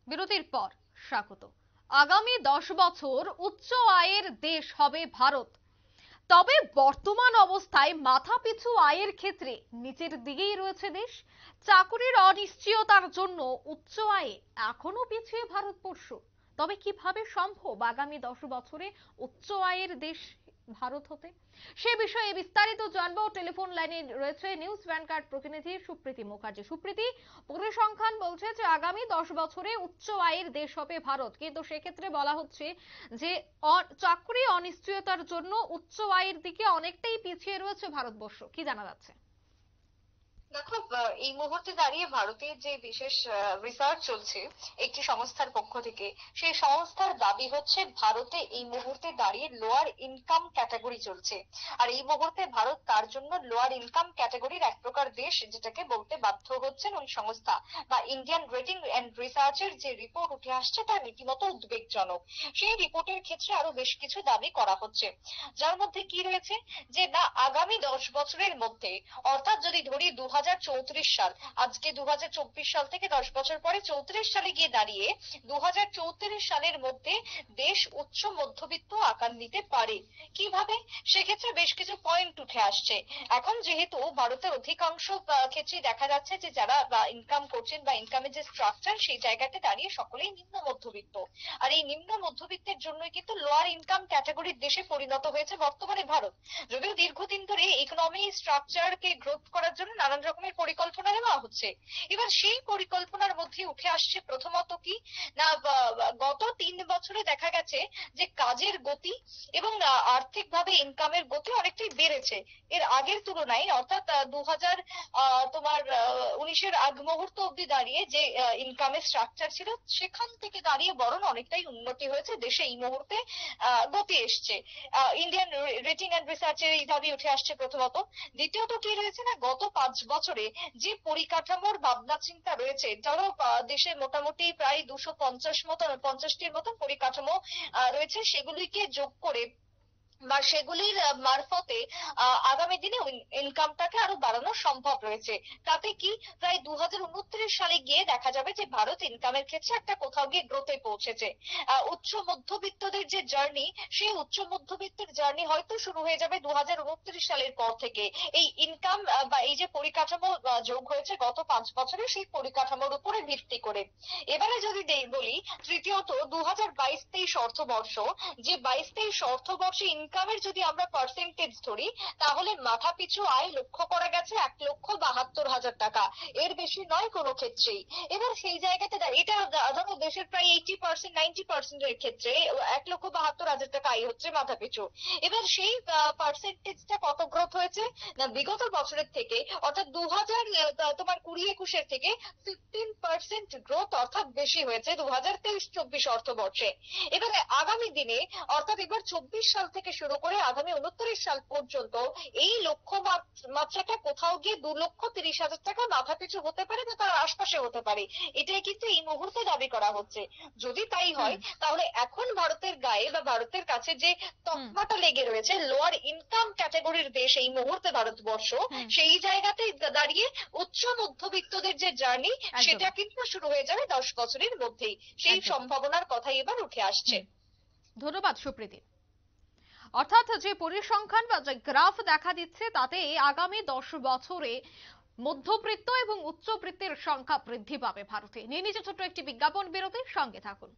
বিরতির পর স্বাগত। আগামী 10 বছর উচ্চ আয়ের দেশ হবে ভারত। তবে বর্তমান অবস্থায় মাথাপিছু আয়ের ক্ষেত্রে নিচের দিকেই রয়েছে দেশ। চাকুরির অনিশ্চয়তার জন্য উচ্চ আয়ে এখনো পিছিয়ে ভারতবর্ষ। তবে কিভাবে সম্ভব আগামী 10 বছরে উচ্চ আয়ের দেশ ভারত হতে? সে বিষয়ে বিস্তারিত জানবো। টেলিফোন লাইনে রয়েছে নিউজ ভ্যানগার্ড প্রতিনিধি সুপ্রীতি মুখার্জি। সুপ্রীতি, পরিসংখ্যান বলছে যে আগামী 10 বছরে উচ্চ আয়ের দেশ হবে ভারত, কিন্তু সেক্ষেত্রে বলা হচ্ছে যে চাকরি অনিশ্চয়তার জন্য উচ্চ আয়ের দিকে অনেকটাই পিছিয়ে রয়েছে ভারতবর্ষ। কি জানা যাচ্ছে? দেখো, এই মুহূর্তে দাঁড়িয়ে ভারতের যে বিশেষ রিসার্চ চলছে একটি সংস্থার পক্ষ থেকে, সেই সংস্থার দাবি হচ্ছে ভারতে এই মুহূর্তে দাঁড়িয়ে লোয়ার ইনকাম ক্যাটাগরি চলছে। আর এই মুহূর্তে ভারত তার জন্য লোয়ার ইনকাম ক্যাটাগরির এক প্রকার দেশ, যেটাকে বলতে বাধ্য হচ্ছেন ওই সংস্থা। বা ইন্ডিয়ান রেটিং এন্ড রিসার্চের যে রিপোর্ট উঠে আসছে তা রীতিমতো উদ্বেগজনক। সেই রিপোর্টের ক্ষেত্রে আরো বেশ কিছু দাবি করা হচ্ছে, যার মধ্যে কি রয়েছে যে না, আগামী 10 বছরের মধ্যে, অর্থাৎ যদি ধরি 2034 সাল, আজকে 2024 সাল থেকে 10 বছর পরে 34 সালে গিয়ে দাঁড়িয়ে 2034 সালের মধ্যে দেশ উচ্চ মধ্যবিত্ত আকার নিতে পারে। কিভাবে? সেক্ষেত্রে বেশ কিছু পয়েন্ট উঠে আসছে। এখন যেহেতু ভারতের অধিকাংশ ক্ষেত্রে দেখা যাচ্ছে যে যারা ইনকাম করছেন বা ইনকামের যে স্ট্রাকচার, সেই জায়গাতে দাঁড়িয়ে সকলেই নিম্ন মধ্যবিত্ত। আর এই নিম্ন মধ্যবিত্তের জন্যই কিন্তু লোয়ার ইনকাম ক্যাটাগরির দেশে পরিণত হয়েছে বর্তমানে ভারত। যদিও দীর্ঘদিন ধরে ইকোনমি স্ট্রাকচারকে গ্রোথ করার জন্য নানান রকমের পরিকল্পনা নেওয়া হচ্ছে। এবার সেই পরিকল্পনার মধ্যে উঠে আসছে প্রথমত কি না, গত 3 বছরে দেখা গেছে যে কাজের গতি এবং আর্থিকভাবে ইনকামের গতি অনেকটাই বেড়েছে এর আগের তুলনায়। অর্থাৎ 2019-এর আগ মুহূর্ত অব্দি দাঁড়িয়ে যে ইনকামের স্ট্রাকচার ছিল, সেখান থেকে দাঁড়িয়ে বরং অনেকটাই উন্নতি হয়েছে দেশে এই মুহূর্তে। গতি এসছে। ইন্ডিয়ান রেটিং এন্ড রিসার্চের এই দাবি উঠে আসছে প্রথমত। দ্বিতীয়ত কি রয়েছে না, গত 5 বছরে যে পরিকাঠামোর ভাবনা চিন্তা রয়েছে, ধরো দেশে মোটামুটি প্রায় 250-টির মতো পরিকাঠামো রয়েছে, সেগুলিকে যোগ করে বা সেগুলির মারফতে আগামী দিনে ইনকামটাকে আরো বাড়ানো সম্ভব রয়েছে। তাতে কি প্রায় 2029 সালে গিয়ে দেখা যাবে যে ভারত ইনকামের ক্ষেত্রে একটা কোথাও গিয়ে গ্রোথে পৌঁছেছে। উচ্চ মধ্যবিত্তদের যে জার্নি, সেই উচ্চ মধ্যবিত্তের জার্নি হয়তো শুরু হয়ে যাবে 2029 সালের পর থেকে। এই ইনকাম বা এই যে পরিকাঠামো যোগ হয়েছে গত 5 বছরে, সেই পরিকাঠামোর উপরে ভিত্তি করে। এবারে যদি বলি তৃতীয়ত, 2022-23 অর্থবর্ষ, যে 22-23 অর্থবর্ষে ইনকামের যদি আমরা পার্সেন্টেজ ধরি, তাহলে মাথা পিছু আয় লক্ষ্য করা গেছে 1,72,000 টাকা। এর বেশি নয় কোনো ক্ষেত্রেই। এবার সেই জায়গাতে এটা ধরো দেশের প্রায় 80%-90%-এর ক্ষেত্রে 1,72,000 টাকা আয় হচ্ছে মাথা পিছু। এবার সেই পার্সেন্টেজটা কত গ্রোথ হয়েছে না, বিগত বছরের থেকে, অর্থাৎ 2020-21 থেকে 15% গ্রোথ অর্থাৎ বেশি হয়েছে 2023-24 অর্থবর্ষে। এবারে আগামী দিনে, অর্থাৎ এবার 24 সাল থেকে শুরু করে আগামী 29 সাল পর্যন্ত এই লক্ষ্য মাত্রাটা কোথাও গিয়ে 2,30,000 টাকা মাথা পিছু হতে পারে বা তার আশপাশে হতে পারে। এটাই কিন্তু এই মুহূর্তে দাবি করা হচ্ছে। যদি তাই হয়, তাহলে এখন ভারতের গায়ে বা ভারতের কাছে যে তকমাটা লেগে রয়েছে লোয়ার ইনকাম ক্যাটাগরির দেশ এই মুহূর্তে ভারতবর্ষ, সেই জায়গাতে দাঁড়িয়ে উচ্চ মধ্যবিত্তদের যে জার্নি, সেটা কিন্তু শুরু হয়ে যাবে 10 বছরের মধ্যেই। সেই সম্ভাবনার কথাই এবার উঠে আসছে। ধন্যবাদ সুপ্রীতি। অর্থাৎ যে পরিসংখ্যান বা যে গ্রাফ দেখা দিচ্ছে, তাতে আগামী 10 বছরে মধ্যবিত্ত এবং উচ্চবিত্তের সংখ্যা বৃদ্ধি পাবে ভারতে। নিয়ে নিচে ছোট্ট একটি বিজ্ঞাপন বিরতির সঙ্গে থাকুন।